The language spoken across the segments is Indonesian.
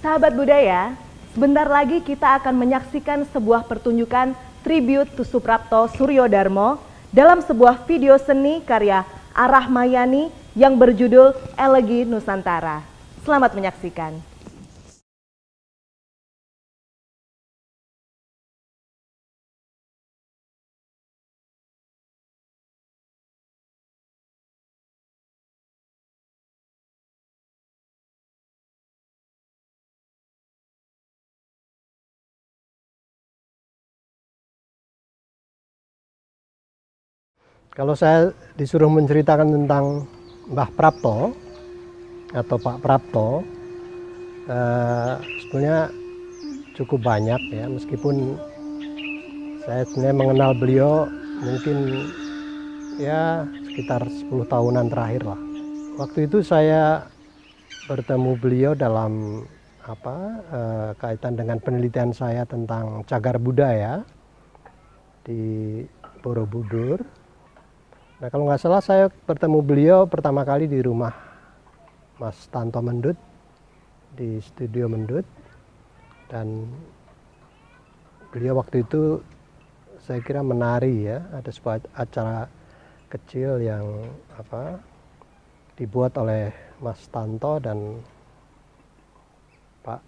Sahabat budaya, sebentar lagi kita akan menyaksikan sebuah pertunjukan tribute to Suprapto Suryodarmo dalam sebuah video seni karya Arahmayani yang berjudul Elegi Nusantara. Selamat menyaksikan. Kalau saya disuruh menceritakan tentang Mbah Prapto atau Pak Prapto, sebenarnya cukup banyak ya, meskipun saya sebenarnya mengenal beliau mungkin ya sekitar 10 tahunan terakhir lah. Waktu itu saya bertemu beliau dalam kaitan dengan penelitian saya tentang cagar budaya di Borobudur. Nah, kalau nggak salah saya bertemu beliau pertama kali di rumah Mas Tanto Mendut, di studio Mendut, dan beliau waktu itu saya kira menari ya, ada sebuah acara kecil yang dibuat oleh Mas Tanto dan Pak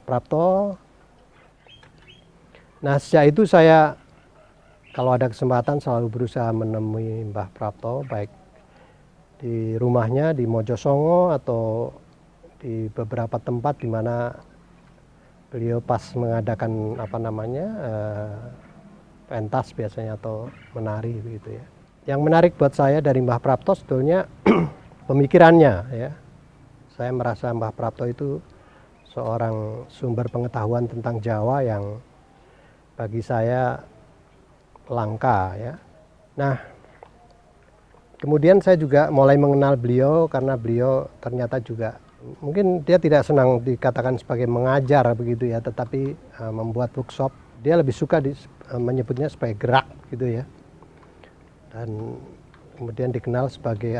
Prapto. Nah, sejak itu saya kalau ada kesempatan selalu berusaha menemui Mbah Prapto, baik di rumahnya di Mojosongo atau di beberapa tempat di mana beliau pas mengadakan pentas biasanya atau menari begitu ya. Yang menarik buat saya dari Mbah Prapto sebetulnya pemikirannya ya. Saya merasa Mbah Prapto itu seorang sumber pengetahuan tentang Jawa yang bagi saya langka ya. Nah, kemudian saya juga mulai mengenal beliau karena beliau ternyata juga mungkin dia tidak senang dikatakan sebagai mengajar begitu ya, tetapi membuat workshop. Dia lebih suka menyebutnya sebagai gerak gitu ya. Dan kemudian dikenal sebagai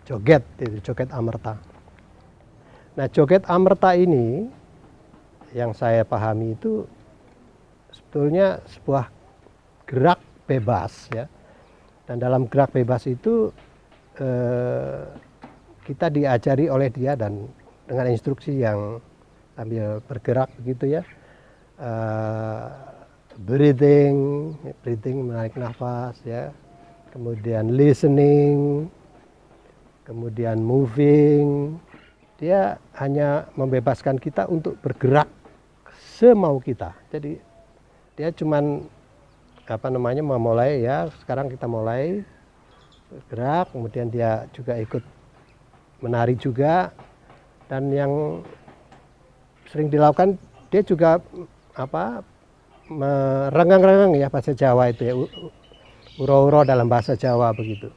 joget, joget Amerta. Nah, joget Amerta ini yang saya pahami itu sebetulnya sebuah gerak bebas ya, dan dalam gerak bebas itu kita diajari oleh dia dan dengan instruksi yang sambil bergerak begitu ya, breathing menarik nafas ya, kemudian listening, kemudian moving. Dia hanya membebaskan kita untuk bergerak semau kita. Jadi dia cuman memulai ya, sekarang kita mulai bergerak, kemudian dia juga ikut menari juga, dan yang sering dilakukan dia juga merenggang-renggang ya, bahasa Jawa itu ya, uro-uro dalam bahasa Jawa begitu.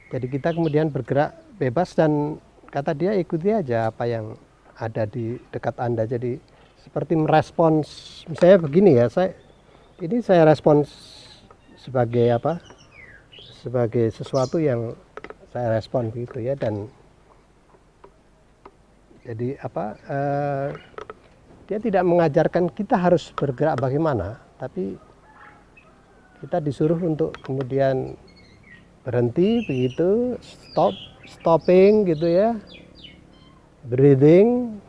Jadi kita kemudian bergerak bebas dan kata dia ikuti aja apa yang ada di dekat Anda. Jadi seperti merespons, misalnya begini ya, saya respons sebagai sebagai sesuatu yang saya respon begitu ya, dan jadi dia tidak mengajarkan kita harus bergerak bagaimana, tapi kita disuruh untuk kemudian berhenti begitu, stopping gitu ya, breathing,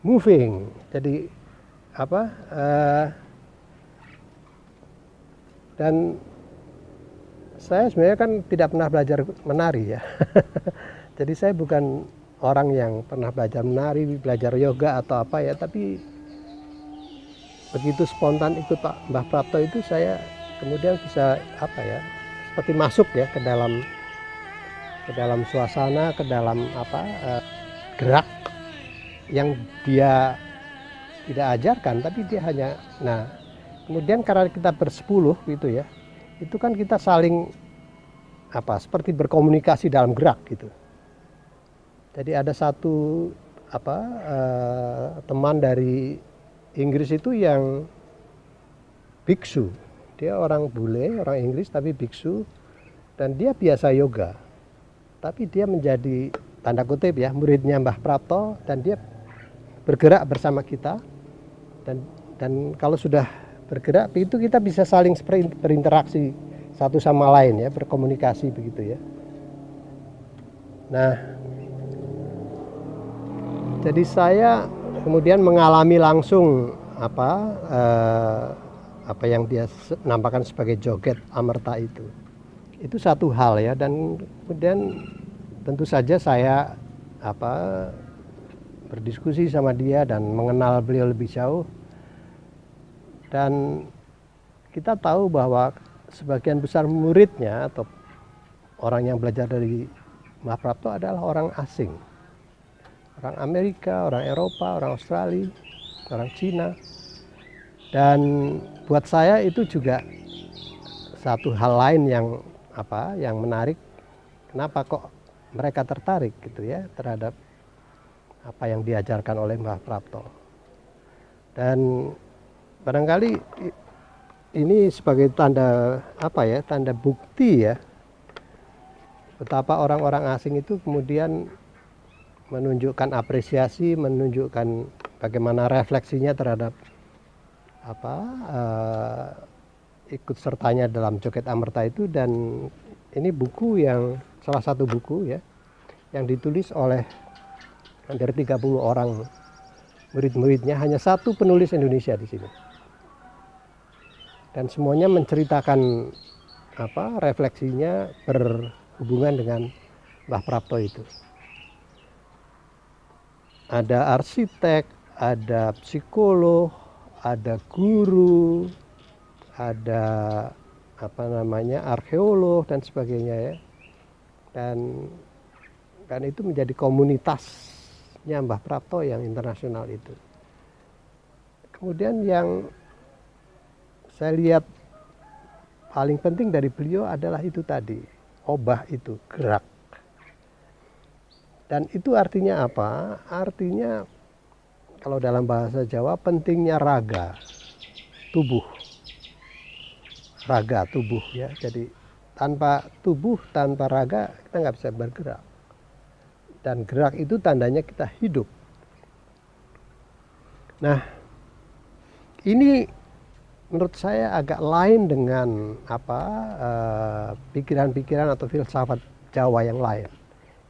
moving. Jadi dan saya sebenarnya kan tidak pernah belajar menari ya. Jadi saya bukan orang yang pernah belajar menari, belajar yoga atau apa ya, tapi begitu spontan ikut Pak Mbah Prapto itu saya kemudian bisa seperti masuk ya ke dalam suasana, ke dalam gerak yang dia tidak ajarkan, tapi dia hanya, nah kemudian karena kita bersepuluh gitu ya, itu kan kita saling seperti berkomunikasi dalam gerak gitu. Jadi ada satu teman dari Inggris itu yang biksu, dia orang bule, orang Inggris tapi biksu, dan dia biasa yoga, tapi dia menjadi tanda kutip ya muridnya Mbah Prapto, dan dia bergerak bersama kita, dan kalau sudah bergerak itu kita bisa saling berinteraksi satu sama lain ya, berkomunikasi begitu ya. Nah, jadi saya kemudian mengalami langsung apa yang dia nampakkan sebagai joget amerta itu satu hal ya, dan kemudian tentu saja saya berdiskusi sama dia dan mengenal beliau lebih jauh, dan kita tahu bahwa sebagian besar muridnya atau orang yang belajar dari Mbah Prapto adalah orang asing, orang Amerika, orang Eropa, orang Australia, orang Cina. Dan buat saya itu juga satu hal lain yang menarik. Kenapa kok mereka tertarik gitu ya terhadap apa yang diajarkan oleh Mbah Prapto. Dan barangkali ini sebagai tanda tanda bukti ya, betapa orang-orang asing itu kemudian menunjukkan apresiasi, menunjukkan bagaimana refleksinya terhadap ikut sertanya dalam joget amerta itu. Dan ini buku salah satu buku ya yang ditulis oleh hampir 30 orang murid-muridnya, hanya satu penulis Indonesia di sini, dan semuanya menceritakan refleksinya berhubungan dengan Mbah Prapto itu. Ada arsitek, ada psikolog, ada guru, ada arkeolog dan sebagainya ya. Dan itu menjadi komunitasnya Mbah Prapto yang internasional itu. Kemudian yang saya lihat paling penting dari beliau adalah itu tadi, obah itu, gerak. Dan itu artinya apa? Artinya kalau dalam bahasa Jawa pentingnya raga, tubuh. Raga, tubuh ya. Jadi tanpa tubuh, tanpa raga kita nggak bisa bergerak. Dan gerak itu tandanya kita hidup. Nah, ini menurut saya agak lain dengan pikiran-pikiran atau filsafat Jawa yang lain,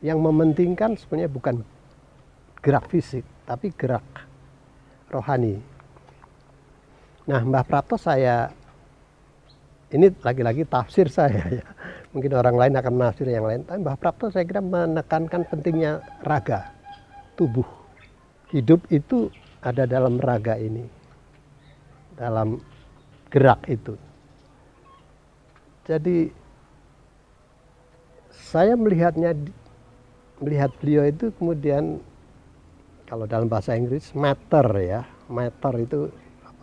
yang mementingkan sebenarnya bukan gerak fisik tapi gerak rohani. Nah, Mbah Prapto ini lagi-lagi tafsir saya ya, mungkin orang lain akan menafsir yang lain, tapi Mbah Prapto saya kira menekankan pentingnya raga, tubuh. Hidup itu ada dalam raga ini, dalam gerak itu. Jadi saya melihat beliau itu kemudian, kalau dalam bahasa Inggris matter ya, matter itu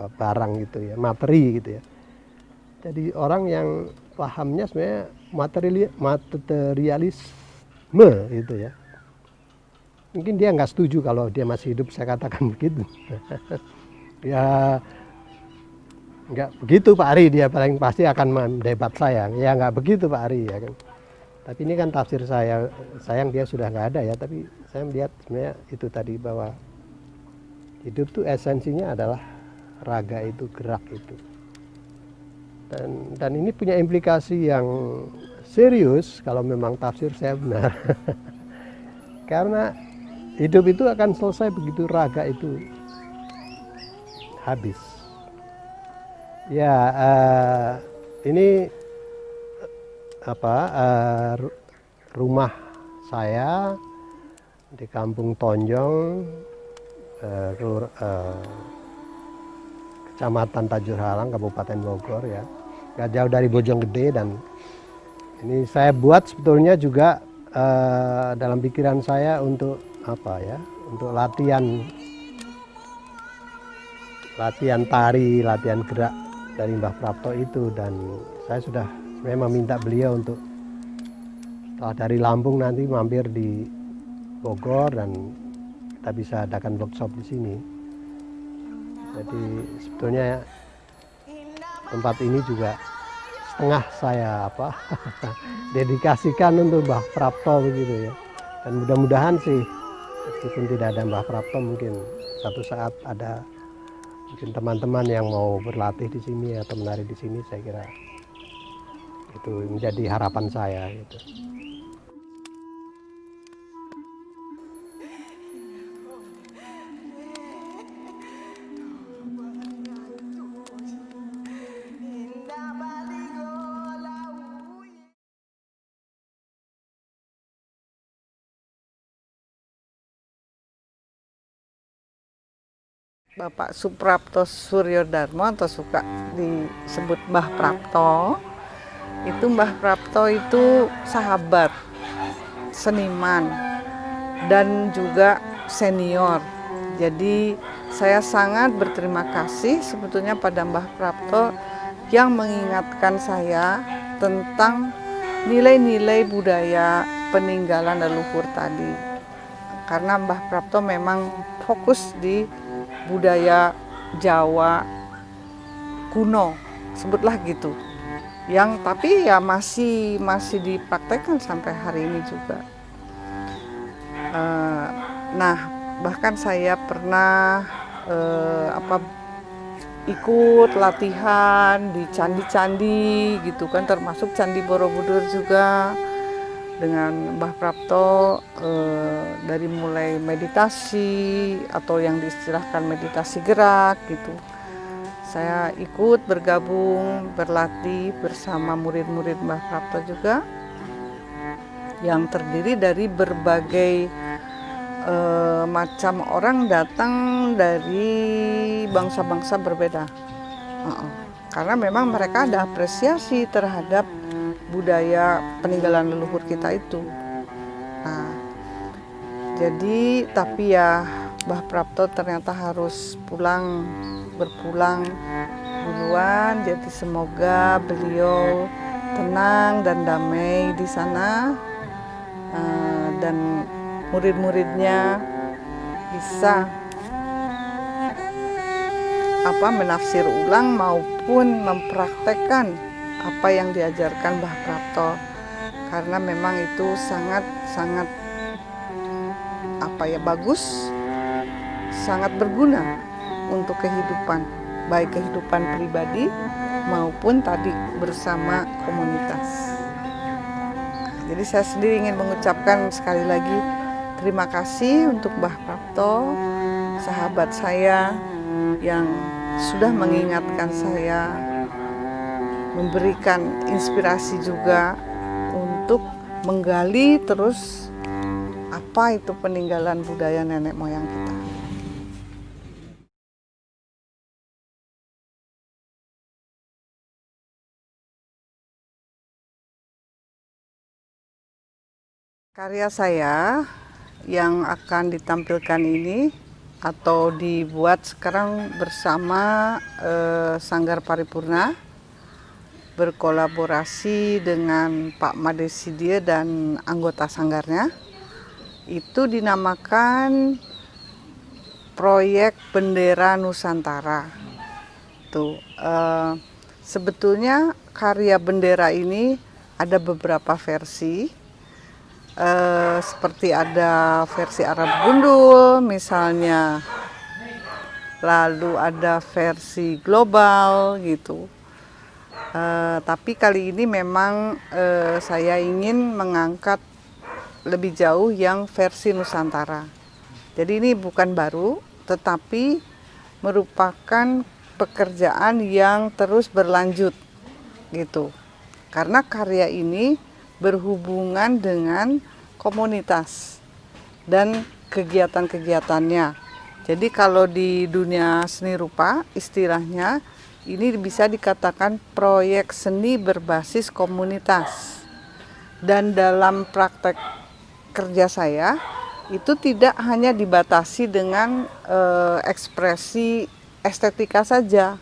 barang gitu ya, materi gitu ya. Jadi orang yang pahamnya sebenarnya materialisme gitu ya. Mungkin dia nggak setuju kalau dia masih hidup saya katakan begitu. Ya nggak begitu Pak Ari, dia paling pasti akan mendebat saya. Ya nggak begitu Pak Ari ya kan. Tapi ini kan tafsir saya, sayang dia sudah nggak ada ya. Tapi saya melihat sebenarnya itu tadi, bahwa hidup itu esensinya adalah raga itu, gerak itu. Dan ini punya implikasi yang serius kalau memang tafsir saya benar. Karena hidup itu akan selesai begitu raga itu habis. Ya, ini rumah saya di Kampung Tonjong, Kecamatan Tajur Halang, Kabupaten Bogor ya, nggak jauh dari Bojonggede. Dan ini saya buat sebetulnya juga dalam pikiran saya untuk untuk latihan tari, latihan gerak dari Mbah Prapto itu. Dan saya sudah memang minta beliau untuk setelah dari Lampung nanti mampir di Bogor dan kita bisa adakan workshop di sini. Jadi sebetulnya tempat ini juga setengah saya dedikasikan untuk Mbah Prapto begitu ya. Dan mudah-mudahan sih meskipun tidak ada Mbah Prapto, mungkin satu saat ada mungkin teman-teman yang mau berlatih di sini atau menari di sini, saya kira itu menjadi harapan saya gitu. Bapak Suprapto Suryodarmo atau suka disebut Mbah Prapto. Itu Mbah Prapto itu sahabat, seniman, dan juga senior. Jadi saya sangat berterima kasih sebetulnya pada Mbah Prapto yang mengingatkan saya tentang nilai-nilai budaya peninggalan leluhur tadi. Karena Mbah Prapto memang fokus di budaya Jawa kuno, sebutlah gitu, yang tapi ya masih dipraktekkan sampai hari ini juga. Nah, bahkan saya pernah ikut latihan di candi-candi gitu kan, termasuk Candi Borobudur juga dengan Mbah Prapto, dari mulai meditasi atau yang diistilahkan meditasi gerak gitu. Saya ikut bergabung, berlatih bersama murid-murid Mbah Prapto juga, yang terdiri dari berbagai macam orang datang dari bangsa-bangsa berbeda. Karena memang mereka ada apresiasi terhadap budaya peninggalan leluhur kita itu. Nah, jadi tapi ya Mbah Prapto ternyata harus berpulang duluan. Jadi semoga beliau tenang dan damai di sana, dan murid-muridnya bisa menafsir ulang maupun mempraktekkan apa yang diajarkan Mbah Prapto, karena memang itu sangat bagus, sangat berguna untuk kehidupan, baik kehidupan pribadi maupun tadi bersama komunitas. Jadi saya sendiri ingin mengucapkan sekali lagi terima kasih untuk Mbah Prapto, sahabat saya yang sudah mengingatkan saya, memberikan inspirasi juga untuk menggali terus apa itu peninggalan budaya nenek moyang kita. Karya saya yang akan ditampilkan ini atau dibuat sekarang bersama Sanggar Paripurna, berkolaborasi dengan Pak Made Sidie dan anggota sanggarnya. Itu dinamakan Proyek Bendera Nusantara. Tuh, sebetulnya karya bendera ini ada beberapa versi. Seperti ada versi Arab Gundul misalnya, lalu ada versi global gitu. Tapi kali ini memang saya ingin mengangkat lebih jauh yang versi Nusantara. Jadi ini bukan baru, tetapi merupakan pekerjaan yang terus berlanjut gitu. Karena karya ini berhubungan dengan komunitas dan kegiatan-kegiatannya. Jadi kalau di dunia seni rupa istilahnya ini bisa dikatakan proyek seni berbasis komunitas. Dan dalam praktek kerja saya itu tidak hanya dibatasi dengan ekspresi estetika saja,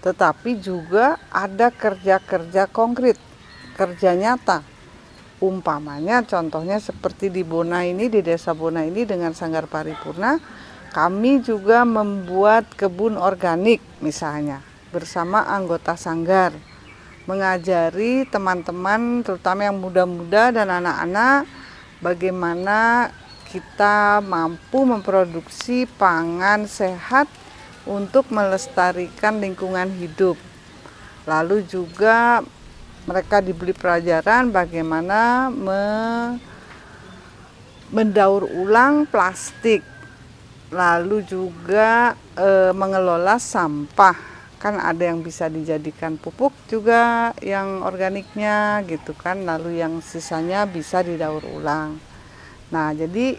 tetapi juga ada kerja-kerja konkret, kerja nyata. Umpamanya contohnya seperti di Bona ini, di Desa Bona ini dengan Sanggar Paripurna, kami juga membuat kebun organik misalnya bersama anggota sanggar. mengajari teman-teman terutama yang muda-muda dan anak-anak bagaimana kita mampu memproduksi pangan sehat untuk melestarikan lingkungan hidup. Lalu juga mereka diberi pelajaran bagaimana mendaur ulang plastik, lalu juga mengelola sampah. Kan ada yang bisa dijadikan pupuk juga yang organiknya gitu kan, lalu yang sisanya bisa didaur ulang. Nah, jadi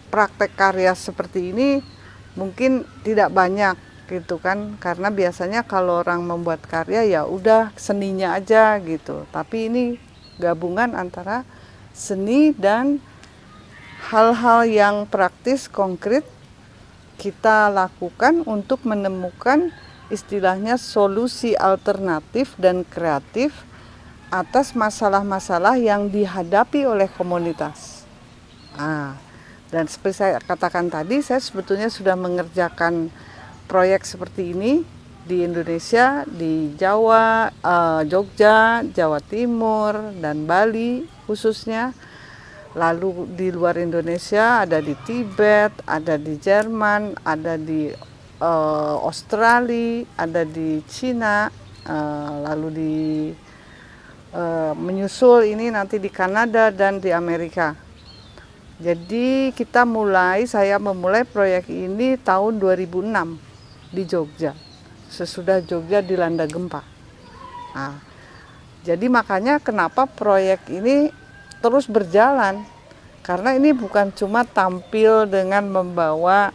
praktek karya seperti ini mungkin tidak banyak gitu kan, karena biasanya kalau orang membuat karya ya udah seninya aja gitu. Tapi ini gabungan antara seni dan hal-hal yang praktis konkret kita lakukan untuk menemukan istilahnya solusi alternatif dan kreatif atas masalah-masalah yang dihadapi oleh komunitas. Dan seperti saya katakan tadi, saya sebetulnya sudah mengerjakan proyek seperti ini di Indonesia, di Jawa, Jogja, Jawa Timur, dan Bali khususnya. Lalu di luar Indonesia ada di Tibet, ada di Jerman, ada di Australia, ada di Cina, lalu di menyusul ini nanti di Kanada dan di Amerika. Jadi saya memulai proyek ini tahun 2006 di Jogja, sesudah Jogja dilanda gempa. Jadi makanya kenapa proyek ini terus berjalan, karena ini bukan cuma tampil dengan membawa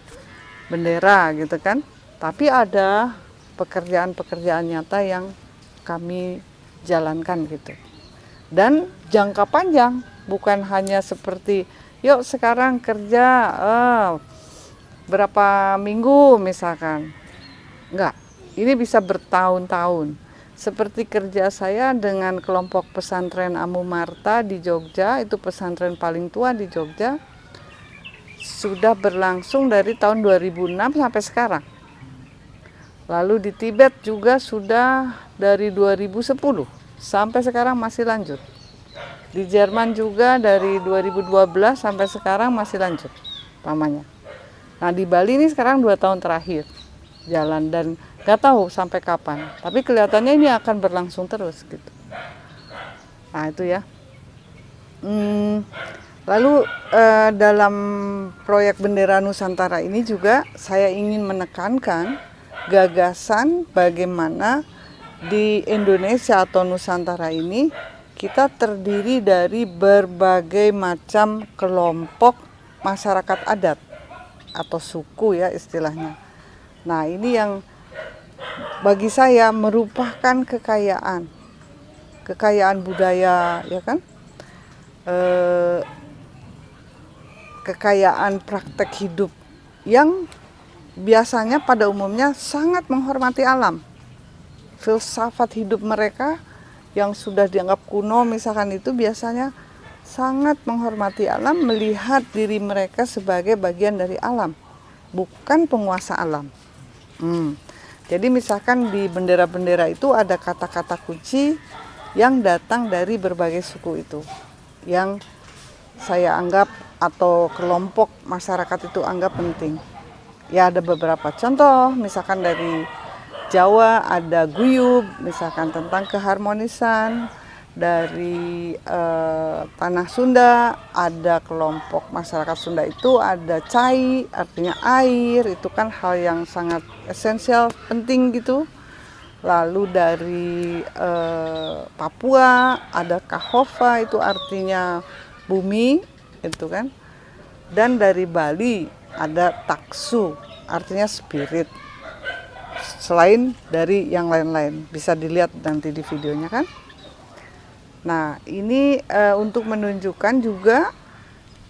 bendera gitu kan, tapi ada pekerjaan-pekerjaan nyata yang kami jalankan gitu. Dan jangka panjang, bukan hanya seperti yuk sekarang kerja berapa minggu misalkan. Enggak, ini bisa bertahun-tahun. Seperti kerja saya dengan kelompok pesantren Amu Marta di Jogja, itu pesantren paling tua di Jogja, sudah berlangsung dari tahun 2006 sampai sekarang. Lalu di Tibet juga sudah dari 2010 sampai sekarang masih lanjut. Di Jerman juga dari 2012 sampai sekarang masih lanjut pamannya. Nah di Bali ini sekarang 2 tahun terakhir jalan dan nggak tahu sampai kapan, tapi kelihatannya ini akan berlangsung terus gitu. Nah itu ya. Lalu dalam proyek Bendera Nusantara ini juga saya ingin menekankan gagasan bagaimana di Indonesia atau Nusantara ini kita terdiri dari berbagai macam kelompok masyarakat adat atau suku ya istilahnya. Nah ini yang bagi saya merupakan kekayaan budaya ya kan, kekayaan praktek hidup yang biasanya pada umumnya sangat menghormati alam. Filsafat hidup mereka yang sudah dianggap kuno misalkan itu biasanya sangat menghormati alam, melihat diri mereka sebagai bagian dari alam, bukan penguasa alam. Jadi misalkan di bendera-bendera itu ada kata-kata kunci yang datang dari berbagai suku itu, yang saya anggap atau kelompok masyarakat itu anggap penting. Ya ada beberapa contoh, misalkan dari Jawa ada guyub, misalkan tentang keharmonisan. Dari tanah Sunda ada kelompok masyarakat Sunda itu ada cai, artinya air, itu kan hal yang sangat esensial, penting gitu. Lalu dari Papua ada kahova, itu artinya bumi, itu kan. Dan dari Bali ada taksu, artinya spirit. Selain dari yang lain-lain, bisa dilihat nanti di videonya kan. Nah ini untuk menunjukkan juga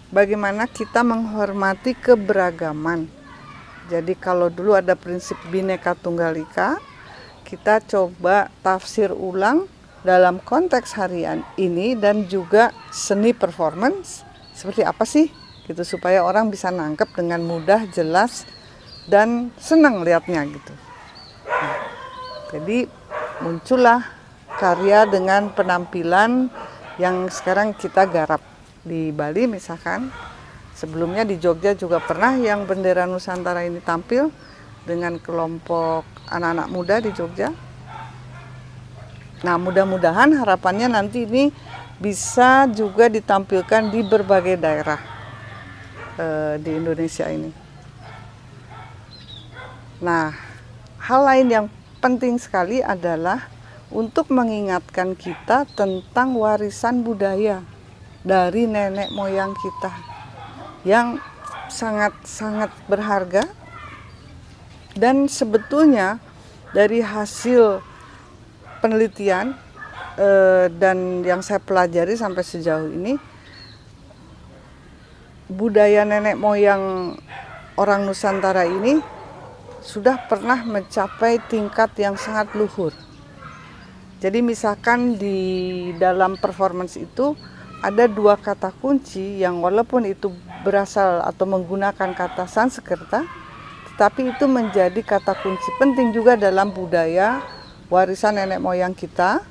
bagaimana kita menghormati keberagaman. Jadi kalau dulu ada prinsip Bhinneka Tunggal Ika, kita coba tafsir ulang dalam konteks harian ini dan juga seni performance seperti apa sih gitu, supaya orang bisa nangkep dengan mudah, jelas dan senang lihatnya gitu. Jadi muncullah karya dengan penampilan yang sekarang kita garap di Bali misalkan. Sebelumnya di Jogja juga pernah yang bendera Nusantara ini tampil dengan kelompok anak-anak muda di Jogja. Nah, mudah-mudahan harapannya nanti ini bisa juga ditampilkan di berbagai daerah di Indonesia ini. Nah, hal lain yang penting sekali adalah untuk mengingatkan kita tentang warisan budaya dari nenek moyang kita yang sangat-sangat berharga. Dan sebetulnya dari hasil penelitian dan yang saya pelajari sampai sejauh ini, budaya nenek moyang orang Nusantara ini sudah pernah mencapai tingkat yang sangat luhur. Jadi misalkan di dalam performance itu ada 2 kata kunci yang walaupun itu berasal atau menggunakan kata Sanskerta, tetapi itu menjadi kata kunci penting juga dalam budaya warisan nenek moyang kita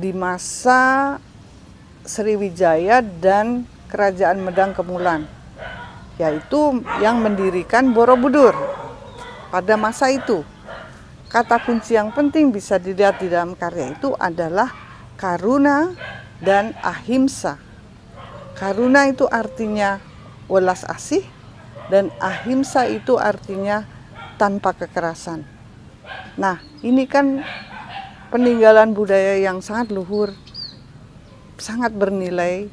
di masa Sriwijaya dan Kerajaan Medang Kemulan, yaitu yang mendirikan Borobudur pada masa itu. Kata kunci yang penting bisa dilihat di dalam karya itu adalah karuna dan ahimsa. Karuna itu artinya welas asih, dan ahimsa itu artinya tanpa kekerasan. Nah, ini kan peninggalan budaya yang sangat luhur, sangat bernilai.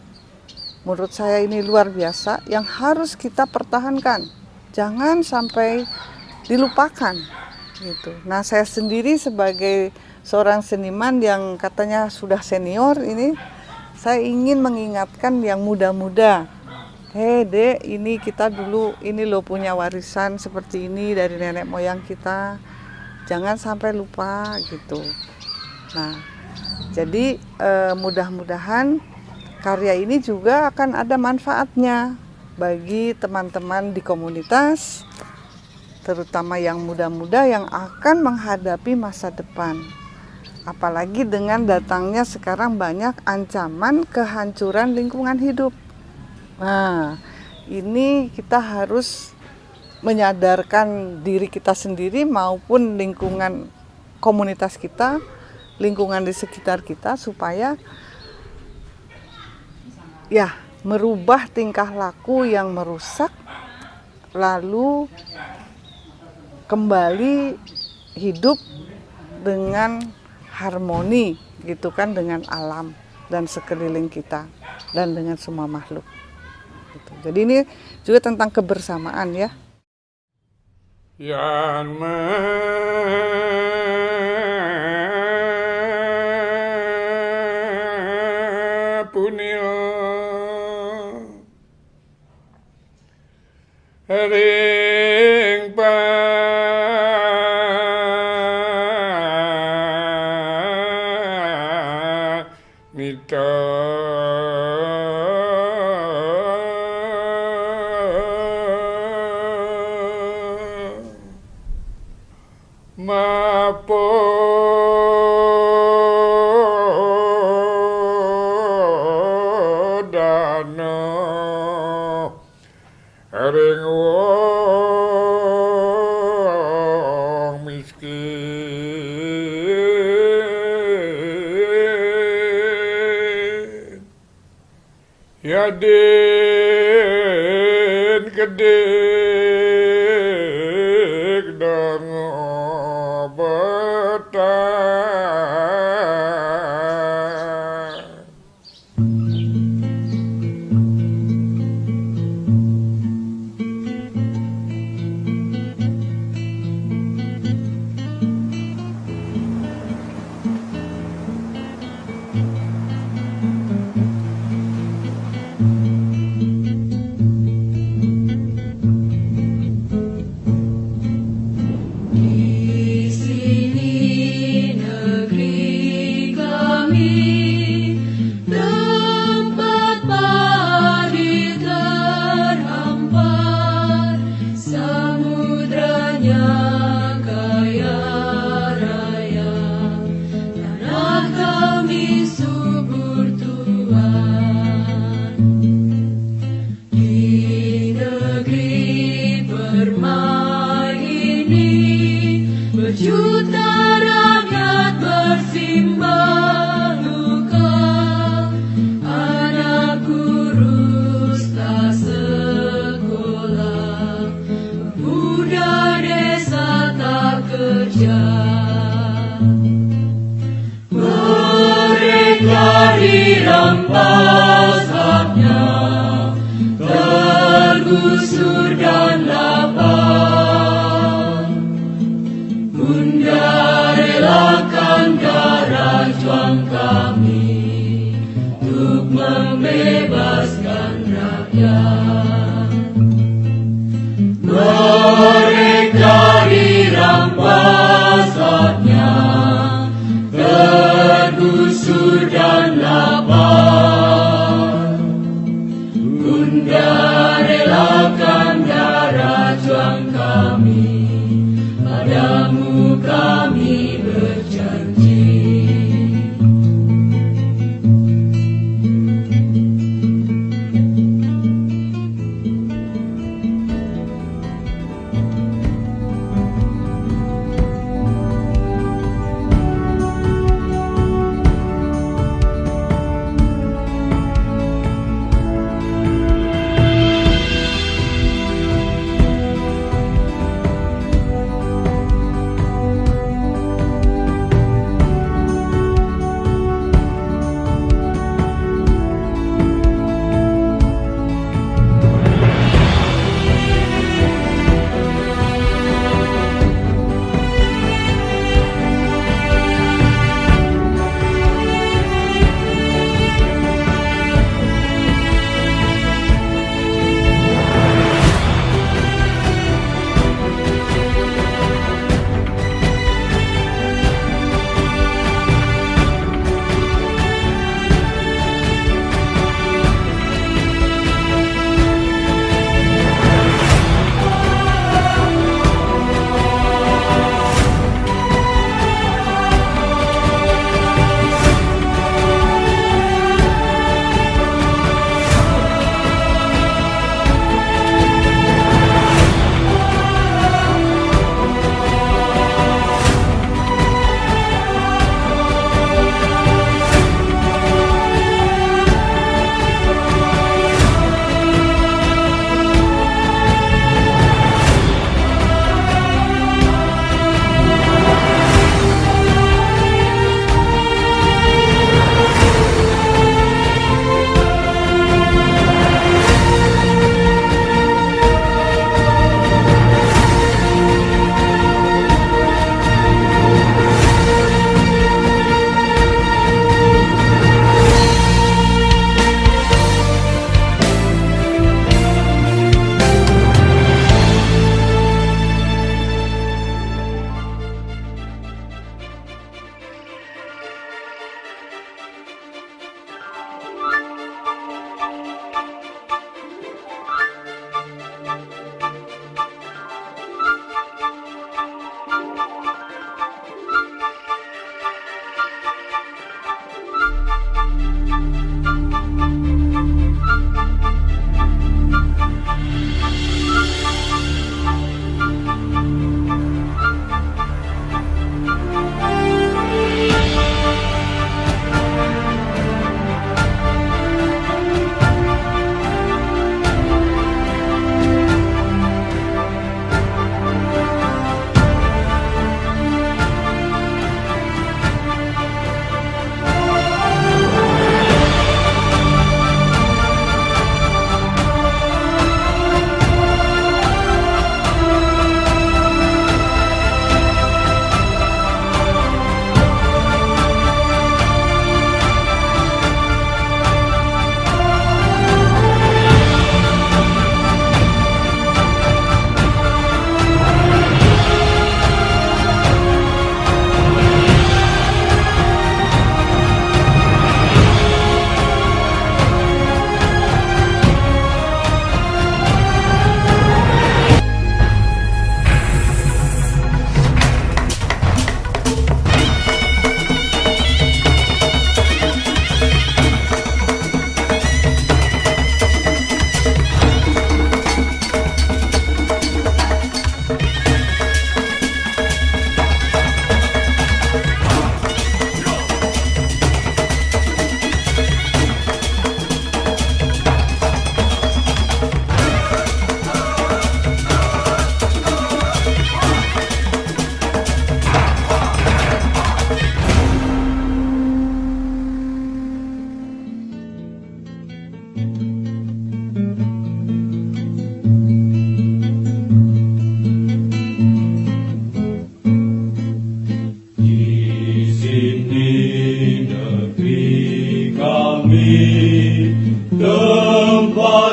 Menurut saya ini luar biasa yang harus kita pertahankan. Jangan sampai dilupakan gitu. Nah, saya sendiri sebagai seorang seniman yang katanya sudah senior ini, saya ingin mengingatkan yang muda-muda. Hei Dek, ini kita dulu ini lo punya warisan seperti ini dari nenek moyang kita. Jangan sampai lupa gitu. Nah, jadi mudah-mudahan karya ini juga akan ada manfaatnya bagi teman-teman di komunitas, terutama yang muda-muda yang akan menghadapi masa depan. Apalagi dengan datangnya sekarang banyak ancaman kehancuran lingkungan hidup. Nah, ini kita harus menyadarkan diri kita sendiri maupun lingkungan komunitas kita, lingkungan di sekitar kita supaya ya merubah tingkah laku yang merusak lalu kembali hidup dengan harmoni gitu kan dengan alam dan sekeliling kita dan dengan semua makhluk. Gitu. Jadi ini juga tentang kebersamaan ya. Yang punya ring panita mapodana ring wong miskin yadin kedik dango betah. bebaskan rakyat. Mereka dirampas haknya, tergusur dan lapar. Bunda relakan darah juang kami, padamu kami berjanji.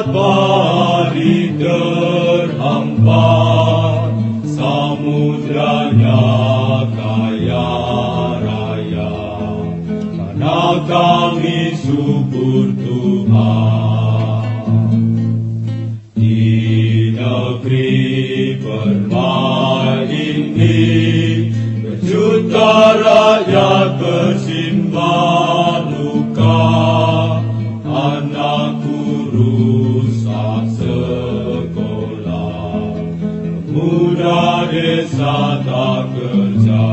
paling terhambat, samudranya kaya raya, karena kami subur Tuhan. Di negeri permai ini, berjuta rakyat bersimbah luka, anakku rusak sekolah, pemuda desa tak kerja.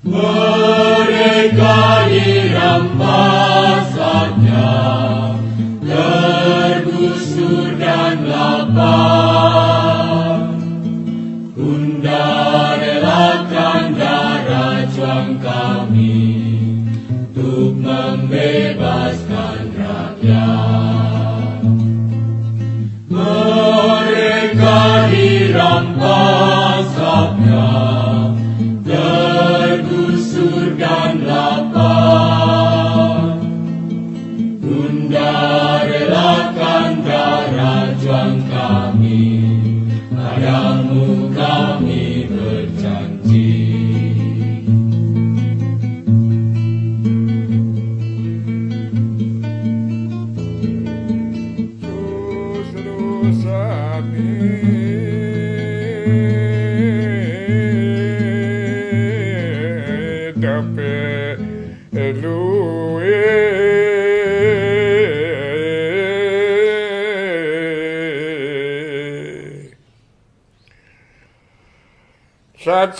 Mereka dirampas haknya, tergusur dan lapar. Bunda relakan darah juang kami untuk membebaskan rakyat. Mereka dirampas haknya, tergusur dan lapar. Bunda relakan darah juang kami, padamu kami berjanji. Saat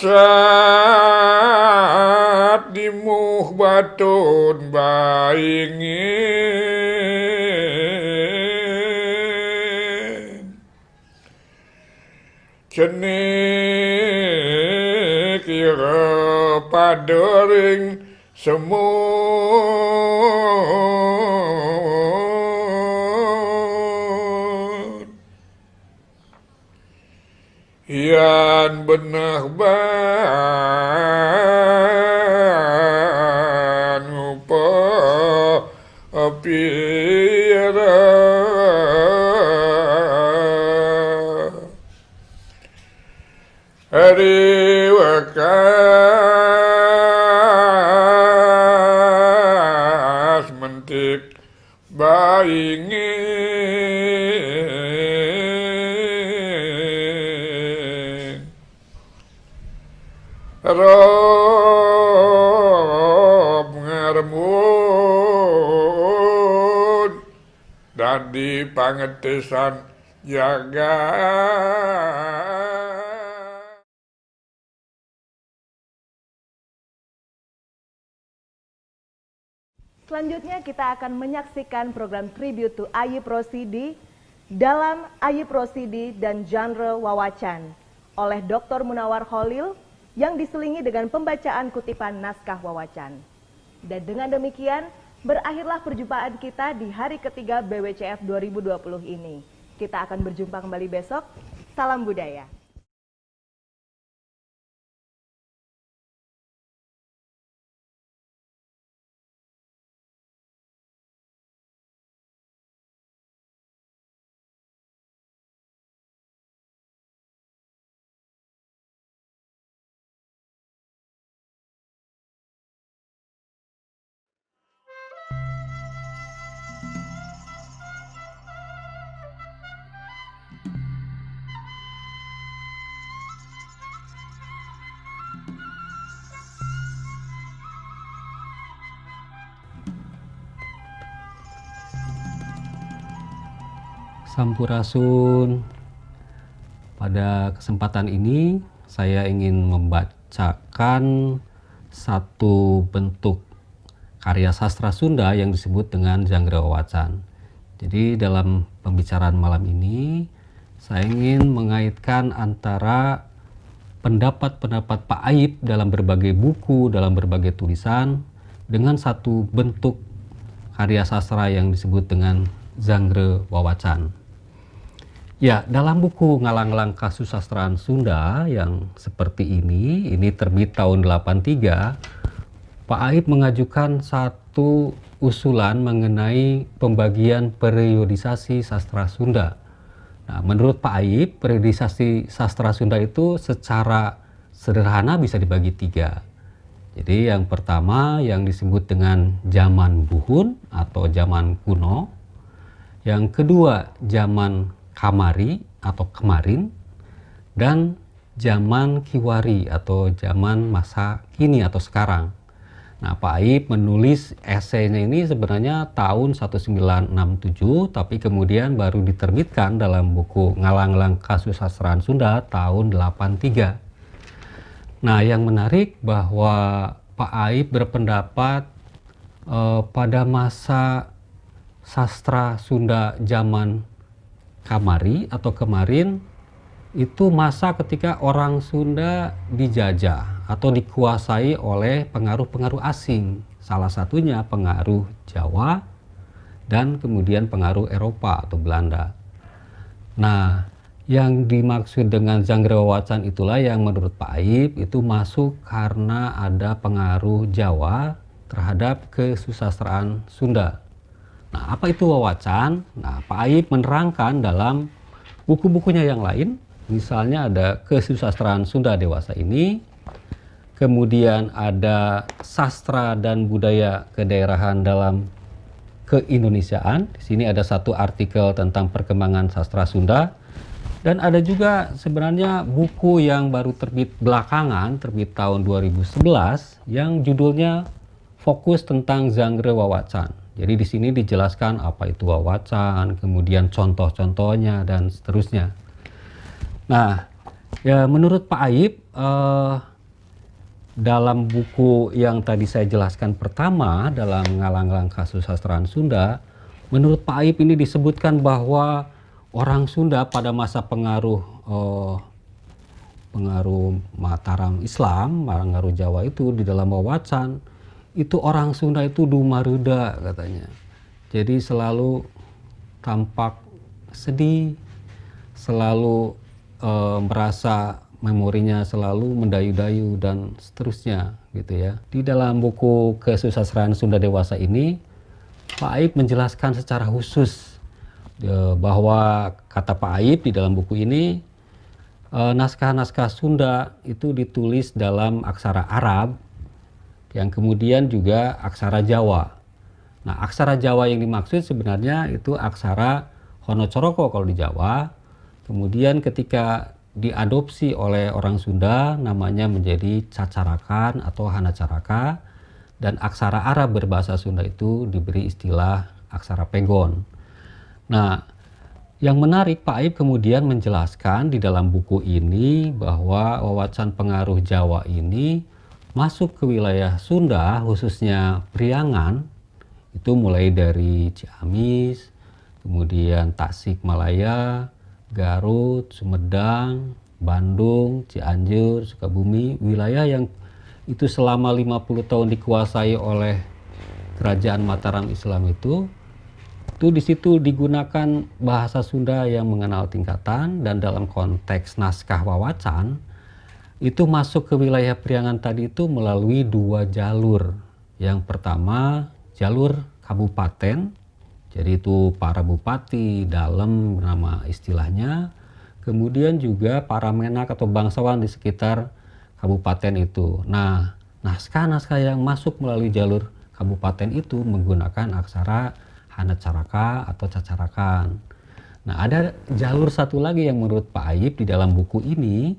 dimuh batun baingin, cenik kira padering semut. Yan benah ban upa apira, hari wakas mentik baingin. Rob ngaremut dadi pangetesan jaga. Selanjutnya kita akan menyaksikan program Tribute to Ayub Rosidi dalam Ayub Rosidi dan Genre Wawacan oleh Dr. Munawar Khalil yang diselingi dengan pembacaan kutipan naskah wawacan. Dan dengan demikian, berakhirlah perjumpaan kita di hari ketiga BWCF 2020 ini. Kita akan berjumpa kembali besok. Salam budaya. Sampurasun. Pada kesempatan ini saya ingin membacakan satu bentuk karya sastra Sunda yang disebut dengan genre wawacan. Jadi dalam pembicaraan malam ini saya ingin mengaitkan antara pendapat-pendapat Pak Ayub dalam berbagai buku, dalam berbagai tulisan dengan satu bentuk karya sastra yang disebut dengan genre wawacan. Ya, dalam buku Ngalang-Ngalang Kasusastraan Sunda yang seperti ini terbit tahun 83, Pak Ayub mengajukan satu usulan mengenai pembagian periodisasi sastra Sunda. Nah, menurut Pak Aib, periodisasi sastra Sunda itu secara sederhana bisa dibagi 3. Jadi yang pertama yang disebut dengan zaman buhun atau zaman kuno. Yang kedua zaman kamari atau kemarin. Dan zaman kiwari atau zaman masa kini atau sekarang. Nah, Pak Aib menulis esainya ini sebenarnya tahun 1967, tapi kemudian baru diterbitkan dalam buku Ngalang-Ngalang Kasusastraan Sunda tahun 83. Nah, yang menarik bahwa Pak Aib berpendapat pada masa sastra Sunda zaman kamari atau kemarin, itu masa ketika orang Sunda dijajah atau dikuasai oleh pengaruh-pengaruh asing. Salah satunya pengaruh Jawa dan kemudian pengaruh Eropa atau Belanda. Nah, yang dimaksud dengan Zanggera Wawacan itulah yang menurut Pak Aib itu masuk karena ada pengaruh Jawa terhadap kesusastraan Sunda. Nah, apa itu wawacan? Nah, Pak Aib menerangkan dalam buku-bukunya yang lain. Misalnya ada Kesusastraan Sunda Dewasa ini, kemudian ada Sastra dan Budaya Kedaerahan dalam Keindonesiaan. Di sini ada satu artikel tentang perkembangan sastra Sunda. Dan ada juga sebenarnya buku yang baru terbit belakangan, terbit tahun 2011, yang judulnya Fokus tentang Zanggera Wawacan. Jadi di sini dijelaskan apa itu wawacan, kemudian contoh-contohnya, dan seterusnya. Nah, ya menurut Pak Aib, dalam buku yang tadi saya jelaskan pertama, dalam Ngalang-Ngalang Kasusastraan Sunda, menurut Pak Aib ini disebutkan bahwa orang Sunda pada masa pengaruh Mataram Islam, pengaruh Jawa itu di dalam wawacan, itu orang Sunda itu dumaruda katanya. Jadi selalu tampak sedih, selalu merasa memorinya selalu mendayu-dayu dan seterusnya gitu ya. Di dalam buku Kesusastraan Sunda Dewasa ini, Pak Aib menjelaskan secara khusus bahwa kata Pak Aib di dalam buku ini, naskah-naskah Sunda itu ditulis dalam aksara Arab yang kemudian juga aksara Jawa. Nah, aksara Jawa yang dimaksud sebenarnya itu aksara Honocoroko kalau di Jawa. Kemudian ketika diadopsi oleh orang Sunda namanya menjadi Cacarakan atau Hanacaraka, dan aksara Arab berbahasa Sunda itu diberi istilah aksara Pegon. Nah, yang menarik Pak Aib kemudian menjelaskan di dalam buku ini bahwa wawacan pengaruh Jawa ini masuk ke wilayah Sunda, khususnya Priangan, itu mulai dari Ciamis, kemudian Tasikmalaya, Garut, Sumedang, Bandung, Cianjur, Sukabumi, wilayah yang itu selama 50 tahun dikuasai oleh kerajaan Mataram Islam itu di situ digunakan bahasa Sunda yang mengenal tingkatan, dan dalam konteks naskah wawacan itu masuk ke wilayah Priangan tadi itu melalui 2 jalur. Yang pertama jalur kabupaten, jadi itu para bupati dalam nama istilahnya, kemudian juga para menak atau bangsawan di sekitar kabupaten itu. Nah, naskah-naskah yang masuk melalui jalur kabupaten itu menggunakan aksara Hanacaraka atau Cacarakan. Nah, ada jalur satu lagi yang menurut Pak Aib di dalam buku ini,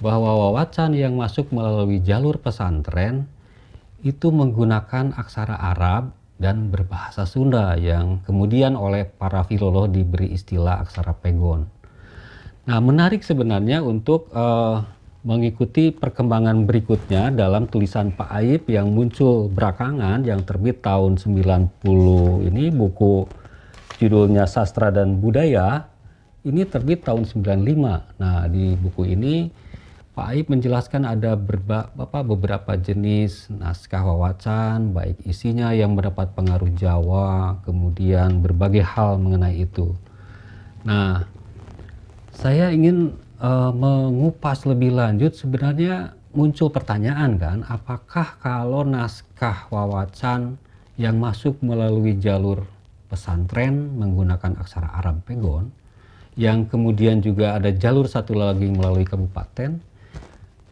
bahwa wawacan yang masuk melalui jalur pesantren itu menggunakan aksara Arab dan berbahasa Sunda yang kemudian oleh para filolog diberi istilah aksara Pegon. Nah, menarik sebenarnya untuk mengikuti perkembangan berikutnya dalam tulisan Pak Aib yang muncul belakangan yang terbit tahun 90 ini, buku judulnya Sastra dan Budaya, ini terbit tahun 95. Nah, di buku ini Pak Aib menjelaskan ada beberapa jenis naskah wawacan, baik isinya yang mendapat pengaruh Jawa, kemudian berbagai hal mengenai itu. Nah, saya ingin mengupas lebih lanjut. Sebenarnya muncul pertanyaan kan, apakah kalau naskah wawacan yang masuk melalui jalur pesantren menggunakan aksara Arab Pegon, yang kemudian juga ada jalur satu lagi melalui kabupaten.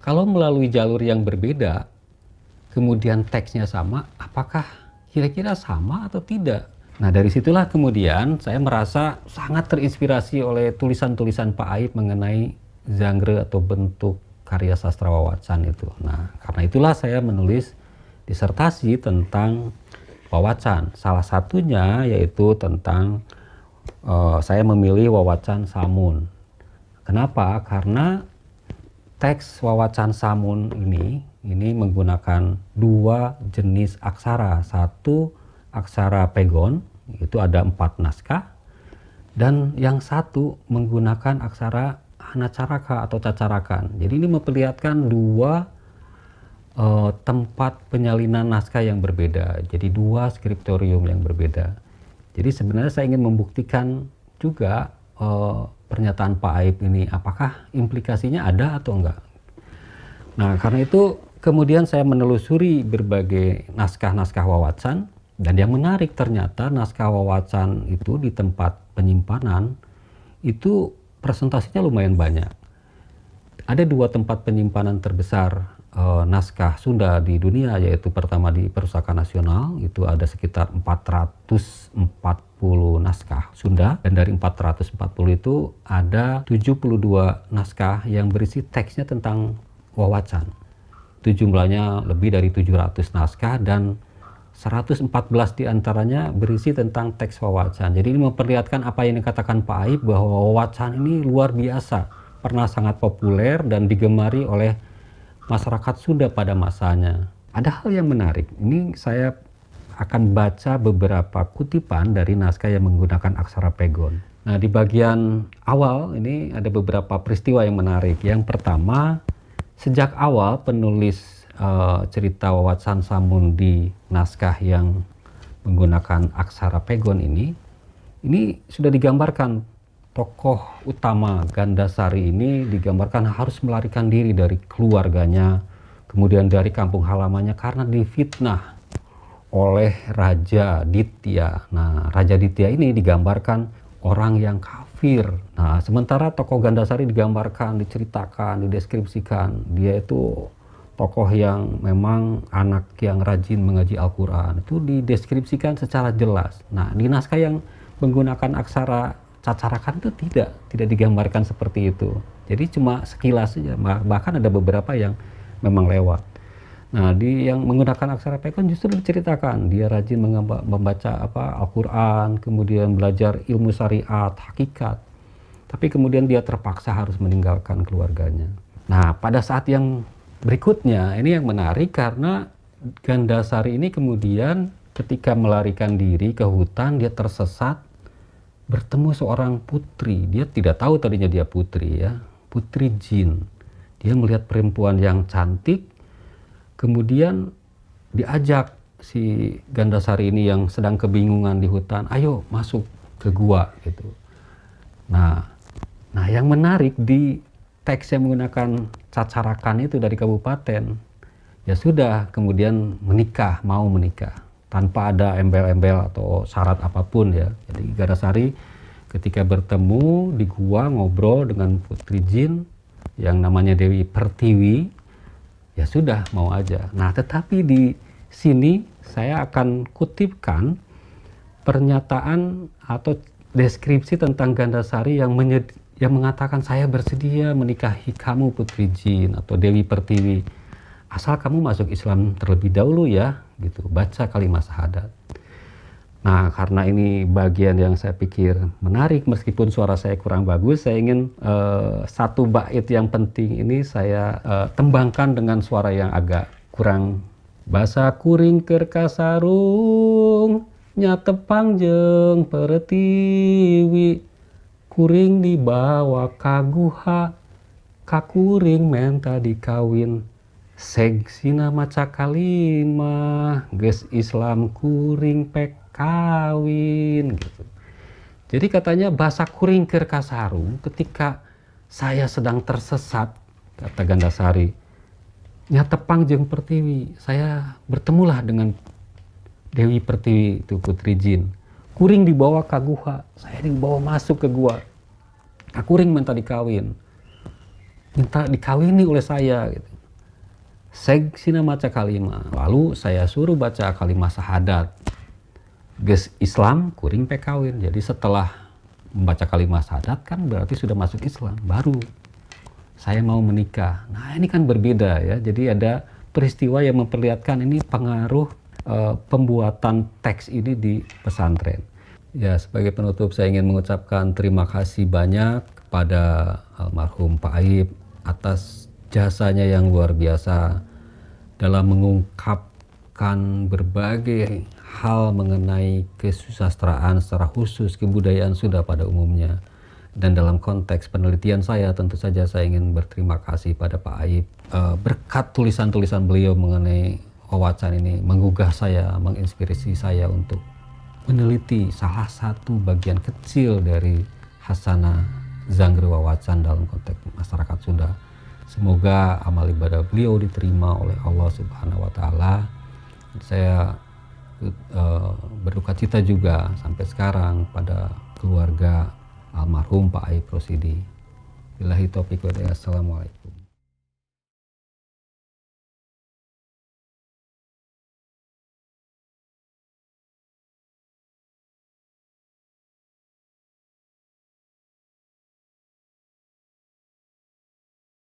Kalau melalui jalur yang berbeda, kemudian teksnya sama, apakah kira-kira sama atau tidak? Nah, dari situlah kemudian saya merasa sangat terinspirasi oleh tulisan-tulisan Pak Aib mengenai genre atau bentuk karya sastra wawacan itu. Nah, karena itulah saya menulis disertasi tentang wawacan. Salah satunya yaitu tentang saya memilih wawacan Samun. Kenapa? Karena teks wawacan Samun ini menggunakan dua jenis aksara. Satu aksara Pegon, itu ada 4 naskah, dan yang satu menggunakan aksara Hanacaraka atau Cacarakan. Jadi ini memperlihatkan dua tempat penyalinan naskah yang berbeda. Jadi dua skriptorium yang berbeda. Jadi sebenarnya saya ingin membuktikan juga pernyataan Pak Aib ini apakah implikasinya ada atau enggak. Nah, karena itu kemudian saya menelusuri berbagai naskah-naskah wawacan, dan yang menarik ternyata naskah wawacan itu di tempat penyimpanan itu presentasinya lumayan banyak. Ada 2 tempat penyimpanan terbesar naskah Sunda di dunia, yaitu pertama di Perpustakaan Nasional, itu ada sekitar 440 naskah Sunda, dan dari 440 itu ada 72 naskah yang berisi teksnya tentang wawacan. Itu jumlahnya lebih dari 700 naskah dan 114 diantaranya berisi tentang teks wawacan. Jadi ini memperlihatkan apa yang dikatakan Pak Aib, bahwa wawacan ini luar biasa, pernah sangat populer dan digemari oleh masyarakat Sunda pada masanya. Ada hal yang menarik. Ini saya akan baca beberapa kutipan dari naskah yang menggunakan aksara Pegon. Nah, di bagian awal ini ada beberapa peristiwa yang menarik. Yang pertama, sejak awal penulis cerita wawacan Samun di naskah yang menggunakan aksara Pegon ini sudah digambarkan tokoh utama Gandasari ini digambarkan harus melarikan diri dari keluarganya, kemudian dari kampung halamannya karena difitnah oleh Raja Ditya. Nah, Raja Ditya ini digambarkan orang yang kafir. Nah, sementara tokoh Gandasari digambarkan, diceritakan, dideskripsikan, dia itu tokoh yang memang anak yang rajin mengaji Al-Quran. Itu dideskripsikan secara jelas. Nah, di naskah yang menggunakan aksara Cacarakan itu tidak digambarkan seperti itu. Jadi cuma sekilas saja, bahkan ada beberapa yang memang lewat. Nah, di yang menggunakan aksara Pegon justru diceritakan dia rajin membaca Al-Quran, kemudian belajar ilmu syariat, hakikat. Tapi kemudian dia terpaksa harus meninggalkan keluarganya. Nah, pada saat yang berikutnya ini yang menarik karena Gandasari ini kemudian ketika melarikan diri ke hutan dia tersesat, bertemu seorang putri. Dia tidak tahu tadinya dia putri ya, putri jin. Dia melihat perempuan yang cantik, kemudian diajak si Gandasari ini yang sedang kebingungan di hutan, ayo masuk ke gua gitu. Nah yang menarik di teks yang menggunakan Cacarakan itu dari kabupaten, ya sudah kemudian mau menikah tanpa ada embel-embel atau syarat apapun ya. Jadi Gandasari ketika bertemu di gua ngobrol dengan putri jin yang namanya Dewi Pertiwi, ya sudah mau aja. Nah, tetapi di sini saya akan kutipkan pernyataan atau deskripsi tentang Gandasari yang mengatakan saya bersedia menikahi kamu putri jin atau Dewi Pertiwi, asal kamu masuk Islam terlebih dahulu ya, gitu. Baca kalimat syahadat. Nah, karena ini bagian yang saya pikir menarik, meskipun suara saya kurang bagus, saya ingin satu bait yang penting ini saya tembangkan dengan suara yang agak kurang. Basa kuring keur kasarung, nyatepang jeung pertiwi, kuring dibawa kaguha, kakuring menta dikawin. Segsina maca kalimah, geus Islam kuring pek kawin gitu. Jadi katanya bahasa kuring keur kasarung ketika saya sedang tersesat, kata Gandasari, nyatepang jeung pertiwi, saya bertemulah dengan Dewi Pertiwi itu Putri Jin. Kuring dibawa ke gua, saya dibawa masuk ke gua. Kak Kuring minta dikawini oleh saya gitu. Saya sina maca kalimah, lalu saya suruh baca kalimah syahadat. Ges Islam kuring pe kawin. Jadi setelah membaca kalimah syahadat kan berarti sudah masuk Islam, baru saya mau menikah. Nah ini kan berbeda ya. Jadi ada peristiwa yang memperlihatkan ini pengaruh pembuatan teks ini di pesantren. Ya, sebagai penutup saya ingin mengucapkan terima kasih banyak kepada almarhum Pak Aib atas jasanya yang luar biasa dalam mengungkapkan berbagai hal mengenai kesusastraan secara khusus kebudayaan Sunda pada umumnya. Dan dalam konteks penelitian saya tentu saja saya ingin berterima kasih pada Pak Aib. Berkat tulisan-tulisan beliau mengenai wawacan ini menggugah saya, menginspirasi saya untuk meneliti salah satu bagian kecil dari hasanah Zanggri Wawacan dalam konteks masyarakat Sunda. Semoga amal ibadah beliau diterima oleh Allah Subhanahu wa Ta'ala. Saya berduka cita juga sampai sekarang pada keluarga almarhum Pak Aib Rosidi. Billahi taufiq wa hidayah. Assalamualaikum.